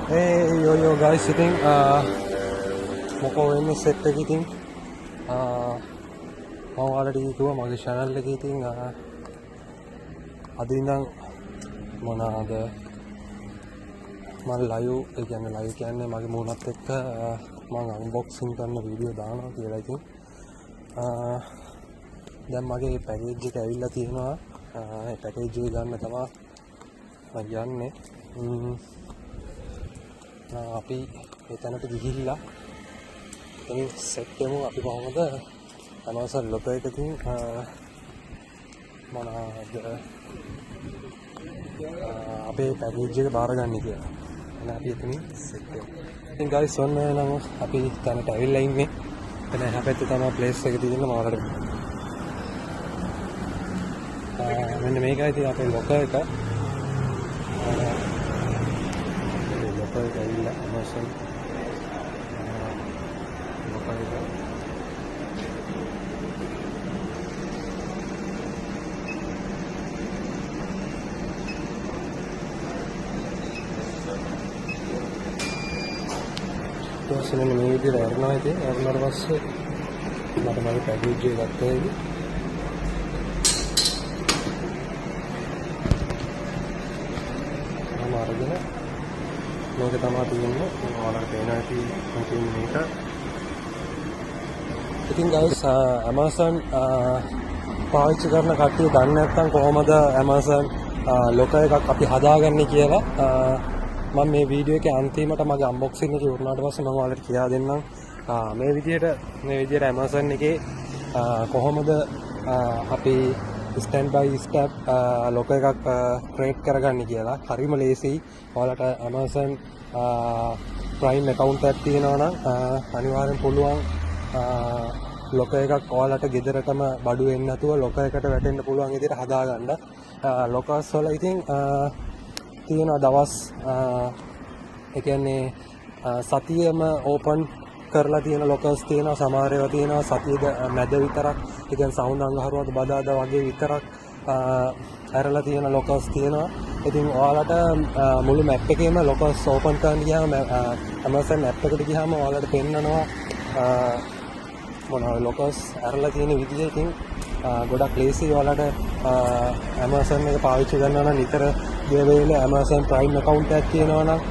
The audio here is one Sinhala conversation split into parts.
Hey yo guys, ඉතින් මොකෝ වෙන්නේ සෙට් එක ඉතින් මම ඔයාලට කිව්වා මගේ channel එකේ ඉතින් අද ඉඳන් මොනවාද මම live කියන්නේ මගේ මූණත් එක්ක මම unboxing කරන වීඩියෝ දානවා කියලා ඉතින් දැන් මගේ පැකේජ් එක ඇවිල්ලා තියෙනවා ඒ පැකේජ් එක ගන්න තමයි මම යන්නේ අපි එතනට ගිහිල්ලා ඉතින් සෙට් කරමු අපි කොහොමද Amazon ලොකෝ එකකින් මොනවාද අපේ පැකේජ් එක බාරගන්නේ කියලා. එහෙනම් අපි එතනින් සෙට් කරමු. ඉතින් guys ඔන්න නම් අපි තැනට ඇවිල්ලා ඉන්නේ. එතන එහා පැත්තේ තමයි ප්ලේස් එක තියෙන්නේ මාකට. මෙන්න මේකයි ඉතින් අපේ ලොකෝ එක. ලොකෝ එක ඇවිල්ලා Amazon ලොකෝ එක ඊට මේ විදිහට වරනවා ඉතින් වරනට පස්සේ මට මගේ පැකේජ් එක ගත්තා ඉතින් මම අරගෙන මේක තමයි තියෙන්නේ ඔයාලට පේනවා ඉතින් මේක ඉතින් guys Amazon පාවිච්චි කරන කට්ටිය දන්නේ නැත්නම් කොහොමද Amazon ලොකෝ එකක් අපි හදාගන්නේ කියලා මම මේ වීඩියෝ එකේ අන්තිමට මගේ අන්බොක්සින් එක ඉවරනාට පස්සේ මම ඔයාලට කියලා දෙන්නම් මේ විදිහට Amazon එකේ කොහොමද අපි ස්ටෙප් බයි ස්ටෙප් ලොකෝ එකක් ක්‍රියේට් කරගන්නේ කියලා හරිම ලේසියි ඔයාලට Amazon Prime account එකක් තියෙනවා නම් අනිවාර්යෙන් පුළුවන් ලොකෝ එකක් ඔයාලට ගෙදරටම බඩු වෙන්නේ නැතුව ලොකෝ එකට වැටෙන්න පුළුවන් විදිහට හදාගන්න ලොකෝස් වල ඉතින් තියෙන දවස් ඒ කියන්නේ සතියෙම ඕපන් කරලා තියෙන ලොකර්ස් තියෙනවා සමහර ඒවා තියෙනවා සතියේ මැද විතරක් ඒ කියන්නේ සවුන්ඩ් අඟහරුවාද බදාදා වගේ විතරක් ඇරලා තියෙන ලොකර්ස් තියෙනවා ඉතින් ඔයාලට මුළු මැප් එකේම ලොකර්ස් ඕපන් කරන්න ගියාම Amazon app එකට ගියාම ඔයාලට පෙන්නනවා මොනවා ලොකර්ස් ඇරලා තියෙන විදිහ ඉතින් ගොඩක් ලේසි ඔයාලට Amazon එක පාවිච්චි කරනවා නම් නිතර ගෙවල Amazon Prime account එකක් තියෙනවා නම්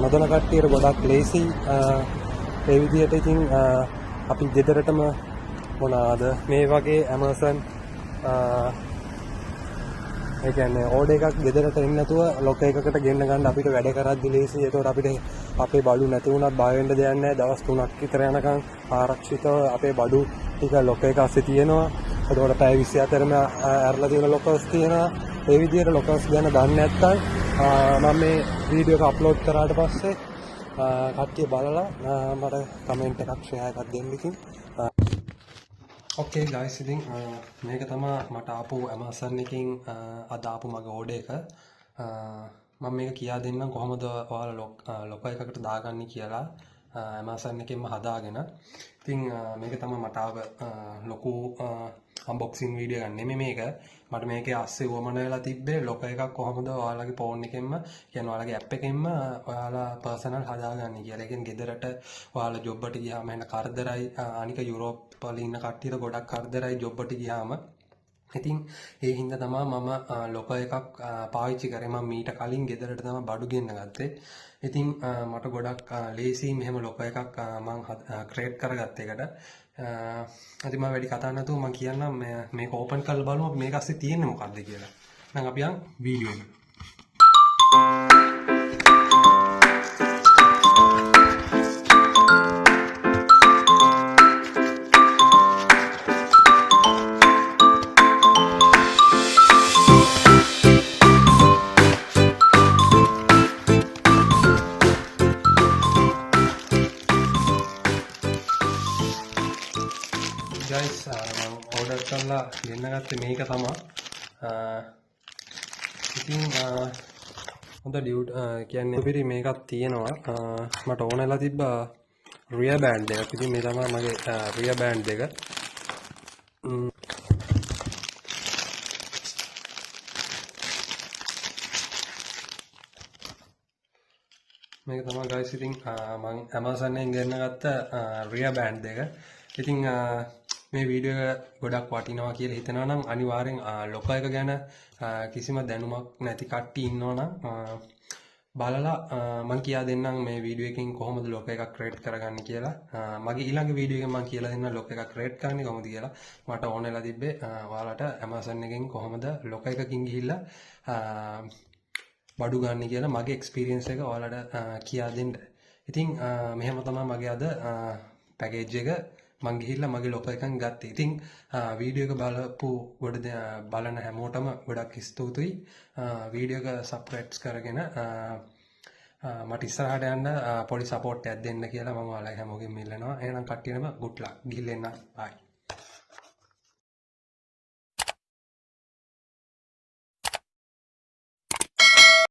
නොදන්න කට්ටියට ගොඩක් ලේසි ඒ විදිහට ඉතින් අපි ගෙදරටම මොනවාද මේ වගේ Amazon ඒ කියන්නේ ඕඩර් එකක් ගෙදරට එන්න නැතුව ලොකෝ එකකට ගෙන්න ගන්න අපිට වැඩ කරද්දි ලේසි. ඒතකොට අපිට අපේ බඩු නැති වුණත් බය වෙන්න දෙයක් නැහැ. දවස් 3ක් විතර යනකම් ආරක්ෂිතව අපේ බඩු ටික ලොකෝ එක අස්සේ තියෙනවා. ඒතකොට පැය 24ම ඇරලා තියෙන ලොකෝස් තියෙනවා. ඒ විදිහට ලොකෝස් ගැන දන්නේ නැත්නම් මම මේ වීඩියෝ එක අප්ලෝඩ් කරාට පස්සේ කට්ටිය බලලා මට කමෙන්ට් එකක් ෂෙයා එකක් දෙන්න ඉතින් okay guys ඉතින් මේක තමයි මට ආපු Amazon එකකින් අද ආපු මගේ ඕඩර් එක මම මේක කියා දෙන්නම් කොහොමද ඔයාලා ලොකෝ එකකට දාගන්නේ කියලා Amazon එකෙන්ම හදාගෙන ඉතින් මේක තමයි මට ආව ලොකු unboxing වීඩියෝ එකක් නෙමෙයි මේක මට මේකේ අස්සේ වමන වෙලා තිබ්බේ ලොකෝ එකක් කොහොමද ඔයාලගේ ෆෝන් එකෙන්ම කියන්නේ ඔයාලගේ app එකෙන්ම ඔයාලා personal හදාගන්නේ කියලා. ඒ කියන්නේ ගෙදරට ඔයාලා ජොබ් එකට ගියාම එන්න කරදරයි අනික යුරෝප් වල ඉන්න කට්ටියට ගොඩක් කරදරයි ජොබ් එකට ගියාම. ඉතින් ඒ හින්දා තමයි මම ලොකෝ එකක් පාවිච්චි කරේ මම මීට කලින් ගෙදරට තමයි බඩු ගෙන්න ගත්තේ. ඉතින් මට ගොඩක් ලේසි මෙහෙම ලොකෝ එකක් මම ක්‍රියේට් කරගත්ත එකට. ඉතින් මම වැඩි කතා නැතුව මම කියන්නම් මේක ඕපන් කරලා බලමු අපි මේක ඇස්සේ තියෙන්නේ මොකක්ද කියලා. දැන් අපි යන් වීඩියෝ එකට. guys order කරලා ගෙන්න ගත්තේ මේක තමයි ඉතින් හොඳ ඩියුට් කියන්නේ පිරි මේකක් තියෙනවා මට ඕනෙලා තිබ්බා රියර් බෑන්ඩ් එකක් ඉතින් මේ තමයි මගේ රියර් බෑන්ඩ් එක මේක තමයි guys ඉතින් මම Amazon එකෙන් ගෙන්න ගත්ත rear band එක. ඉතින් මේ වීඩියෝ එක ගොඩක් වටිනවා කියලා හිතනවා නම් අනිවාර්යෙන් ලොකෝ එක ගැන කිසිම දැනුමක් නැති කට්ටිය ඉන්නවා නම් බලලා මම කියා දෙන්නම් මේ වීඩියෝ එකෙන් කොහොමද ලොකෝ එකක් ක්‍රියේට් කරගන්නේ කියලා. මගේ ඊළඟ වීඩියෝ එකෙන් මම කියලා දෙන්නම් ලොකෝ එකක් ක්‍රියේට් කරන්නේ කොහොමද කියලා. මට ඕන වෙලා තිබ්බේ ඔයාලට Amazon එකෙන් කොහොමද ලොකෝ එකකින් ගිහිල්ලා බඩු ගන්න කියලා මගේ එක්ස්පීරියන්ස් එක ඔයාලට කියා දෙන්න. ඉතින් මෙහෙම තමයි මගේ අද පැකේජ් එක මං ගිහිල්ලා මගේ ලොකෝ එකෙන් ගත්තේ. ඉතින් වීඩියෝ එක බලපු බලන හැමෝටම ගොඩක් ස්තුතියි. වීඩියෝ එක සබ්ස්ක්‍රයිබ් කරගෙන මට ඉස්සරහට යන්න පොඩි සපෝට් එකක් දෙන්න කියලා මම ඔයාලා හැමෝගෙම ඉල්ලනවා. එහෙනම් කට්ටියටම good luck. ගිහින් එන්න. bye.